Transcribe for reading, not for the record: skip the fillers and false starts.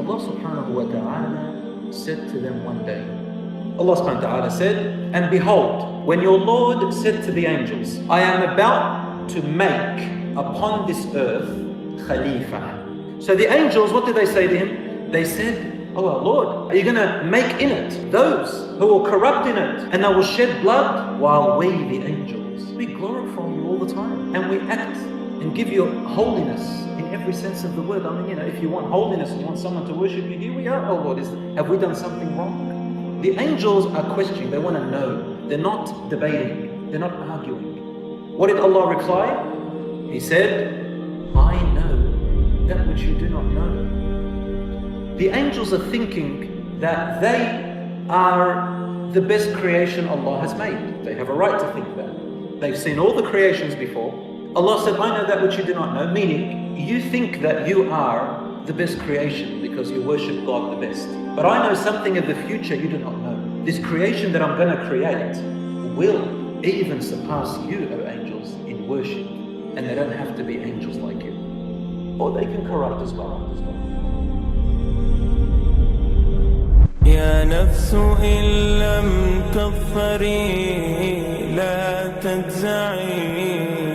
Allah subhanahu wa ta'ala said to them one day, Allah subhanahu wa ta'ala said, and behold, when your Lord said to the angels, I am about to make upon this earth Khalifa. So the angels, what did they say to him? They said, oh our Lord, are you going to make in it those who will corrupt in it and they will shed blood, while we, the angels, we glorify you all the time and we act and give you holiness in every sense of the word. I mean, if you want holiness, you want someone to worship you, here we are, oh Lord, have we done something wrong? The angels are questioning, they want to know. They're not debating, they're not arguing. What did Allah reply? He said, I know that which you do not know. The angels are thinking that they are the best creation Allah has made. They have a right to think that. They've seen all the creations before. Allah said, I know that which you do not know, meaning you think that you are the best creation because you worship God the best. But I know something of the future you do not know. This creation that I'm going to create will even surpass you, O angels, in worship. And they don't have to be angels like you. Or they can corrupt as well. يا نفس إن لم تظفري لا تجزعي